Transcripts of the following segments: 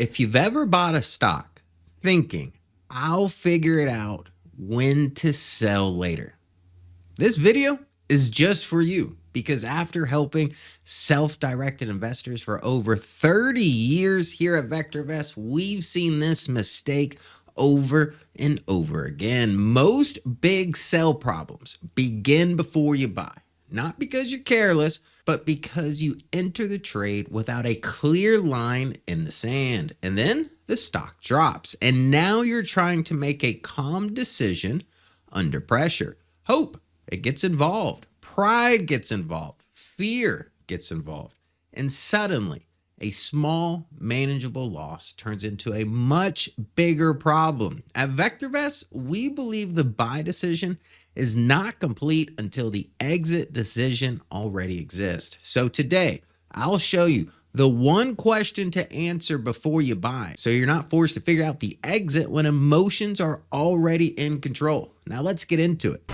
If you've ever bought a stock thinking, I'll figure it out when to sell later, this video is just for you, because after helping self-directed investors for over 30 years here at VectorVest, we've seen this mistake over and over again. Most big sell problems begin before you buy, not because you're careless, but because you enter the trade without a clear line in the sand, and then the stock drops, and now you're trying to make a calm decision under pressure. Hope, it gets involved. Pride gets involved. Fear gets involved. And suddenly, a small, manageable loss turns into a much bigger problem. At VectorVest, we believe the buy decision is not complete until the exit decision already exists. So today, I'll show you the one question to answer before you buy, so you're not forced to figure out the exit when emotions are already in control. Now let's get into it.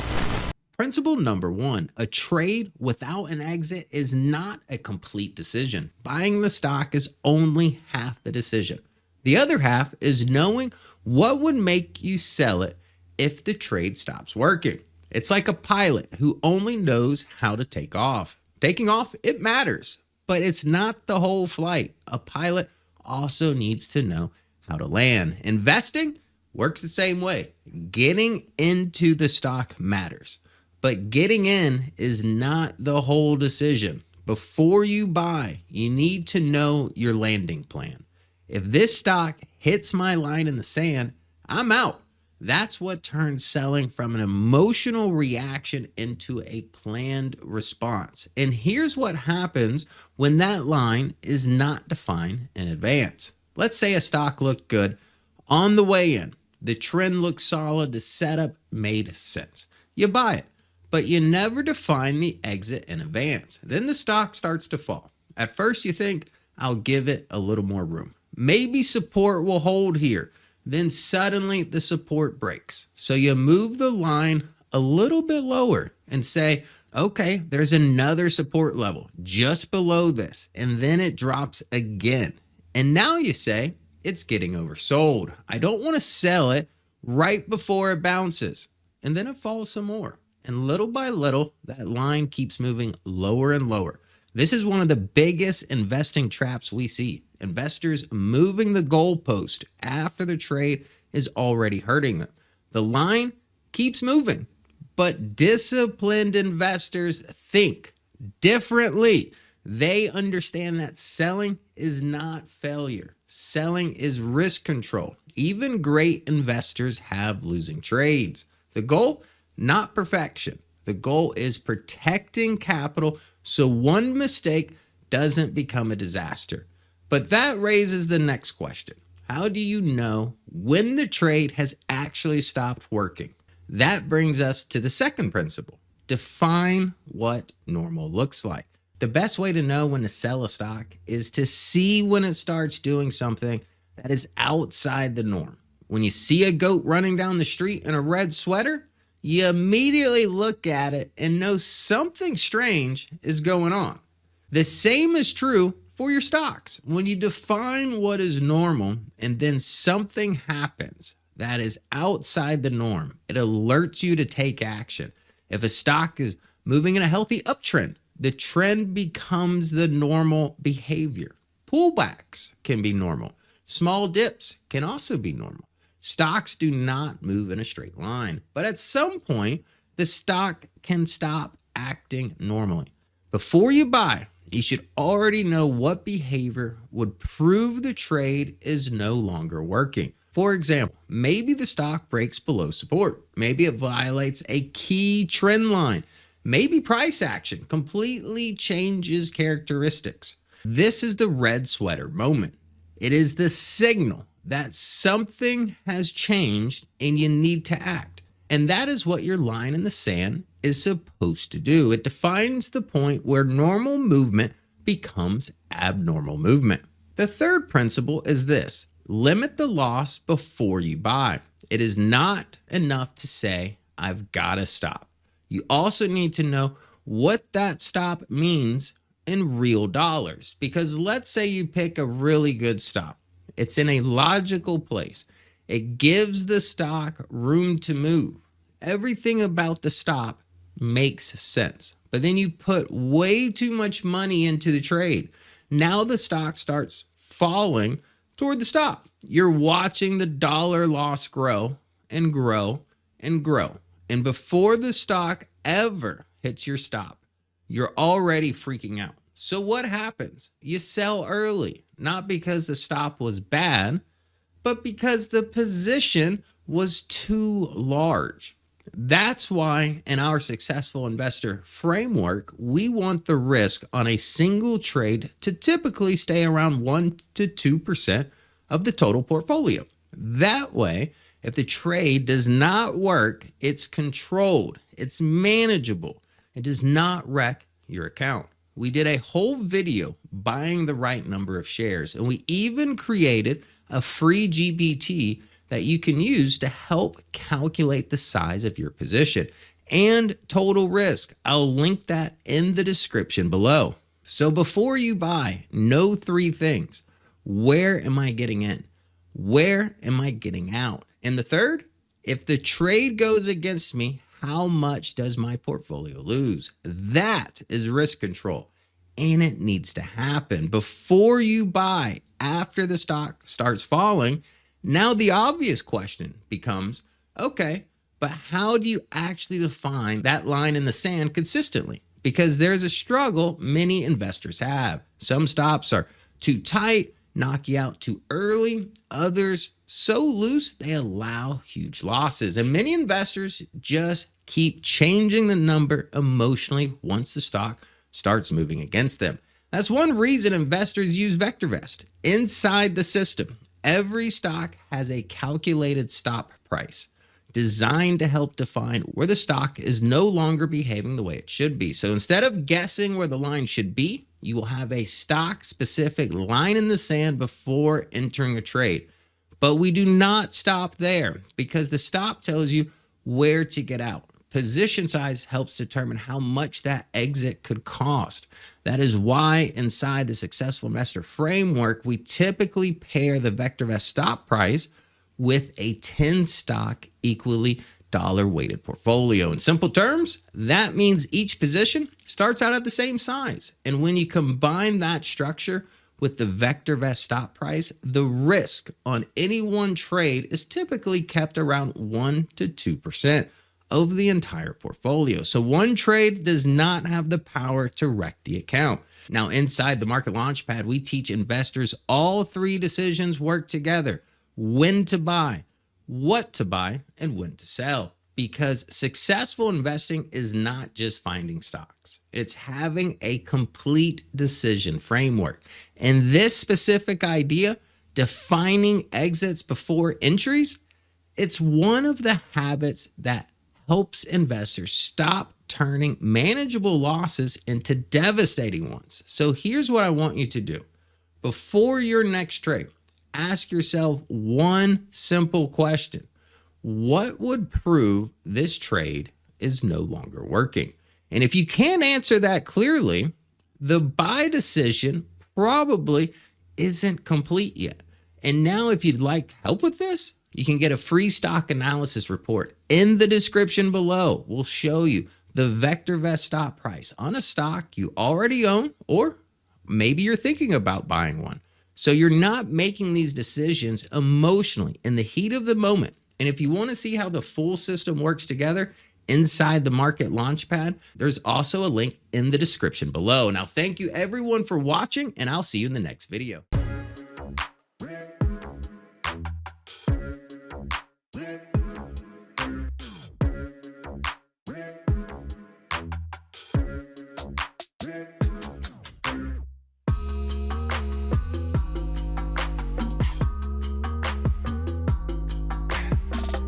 Principle number one, a trade without an exit is not a complete decision. Buying the stock is only half the decision. The other half is knowing what would make you sell it if the trade stops working. It's like a pilot who only knows how to take off. Taking off, it matters, but it's not the whole flight. A pilot also needs to know how to land. Investing works the same way. Getting into the stock matters, but getting in is not the whole decision. Before you buy, you need to know your landing plan. If this stock hits my line in the sand, I'm out. That's what turns selling from an emotional reaction into a planned response. And here's what happens when that line is not defined in advance. Let's say a stock looked good on the way in. The trend looked solid. The setup made sense. You buy it, but you never define the exit in advance. Then the stock starts to fall. At first you think, I'll give it a little more room. Maybe support will hold here. Then suddenly the support breaks. So you move the line a little bit lower and say, okay, there's another support level just below this. And then it drops again. And now you say, it's getting oversold. I don't want to sell it right before it bounces. And then it falls some more. And little by little, that line keeps moving lower and lower. This is one of the biggest investing traps we see. Investors moving the goalpost after the trade is already hurting them. The line keeps moving, but disciplined investors think differently. They understand that selling is not failure. Selling is risk control. Even great investors have losing trades. The goal, not perfection. The goal is protecting capital so one mistake doesn't become a disaster. But that raises the next question. How do you know when the trade has actually stopped working? That brings us to the second principle. Define what normal looks like. The best way to know when to sell a stock is to see when it starts doing something that is outside the norm. When you see a goat running down the street in a red sweater, you immediately look at it and know something strange is going on. The same is true for your stocks. When you define what is normal and then something happens that is outside the norm, it alerts you to take action. If a stock is moving in a healthy uptrend, the trend becomes the normal behavior. Pullbacks can be normal. Small dips can also be normal. Stocks do not move in a straight line, but at some point, the stock can stop acting normally. Before you buy, you should already know what behavior would prove the trade is no longer working. For example, maybe the stock breaks below support. Maybe it violates a key trend line. Maybe price action completely changes characteristics. This is the red sweater moment. It is the signal that something has changed and you need to act. And that is what your line in the sand is supposed to do. It defines the point where normal movement becomes abnormal movement. The third principle is this: limit the loss before you buy. It is not enough to say, I've got to stop. You also need to know what that stop means in real dollars. Because let's say you pick a really good stop It's in a logical place. It gives the stock room to move. Everything about the stop makes sense. But then you put way too much money into the trade. Now the stock starts falling toward the stop. You're watching the dollar loss grow and grow and grow. And before the stock ever hits your stop, you're already freaking out. So what happens? You sell early, not because the stop was bad, but because the position was too large. That's why in our successful investor framework, we want the risk on a single trade to typically stay around 1 to 2% of the total portfolio. That way, if the trade does not work, it's controlled, it's manageable, it does not wreck your account. We did a whole video buying the right number of shares, and we even created a free GPT that you can use to help calculate the size of your position and total risk. I'll link that in the description below. So before you buy, know 3 things. Where am I getting in? Where am I getting out? And the third, if the trade goes against me, how much does my portfolio lose? That is risk control, and it needs to happen before you buy. After the stock starts falling, now the obvious question becomes, okay, but how do you actually define that line in the sand consistently? Because there's a struggle many investors have. Some stops are too tight, knock you out too early. Others so loose they allow huge losses. And many investors just keep changing the number emotionally once the stock starts moving against them. That's one reason investors use VectorVest. Inside the system, every stock has a calculated stop price designed to help define where the stock is no longer behaving the way it should be. So instead of guessing where the line should be, you will have a stock-specific line in the sand before entering a trade. But we do not stop there because the stop tells you where to get out. Position size helps determine how much that exit could cost. That is why inside the Successful Investor Framework, we typically pair the VectorVest stop price with a 10 stock equally dollar-weighted portfolio. In simple terms, that means each position starts out at the same size. And when you combine that structure with the VectorVest stop price, the risk on any one trade is typically kept around 1 to 2% over the entire portfolio. So one trade does not have the power to wreck the account. Now, inside the Market Launchpad, we teach investors all 3 decisions work together: when to buy, what to buy, and when to sell. Because successful investing is not just finding stocks. It's having a complete decision framework. And this specific idea, defining exits before entries, it's one of the habits that helps investors stop turning manageable losses into devastating ones. So here's what I want you to do. Before your next trade, ask yourself one simple question. What would prove this trade is no longer working? And if you can't answer that clearly, the buy decision probably isn't complete yet. And now if you'd like help with this, you can get a free stock analysis report in the description below. We'll show you the VectorVest stop price on a stock you already own, or maybe you're thinking about buying one. So you're not making these decisions emotionally in the heat of the moment. And if you want to see how the full system works together inside the Market Launchpad, there's also a link in the description below. Now, thank you everyone for watching, and I'll see you in the next video.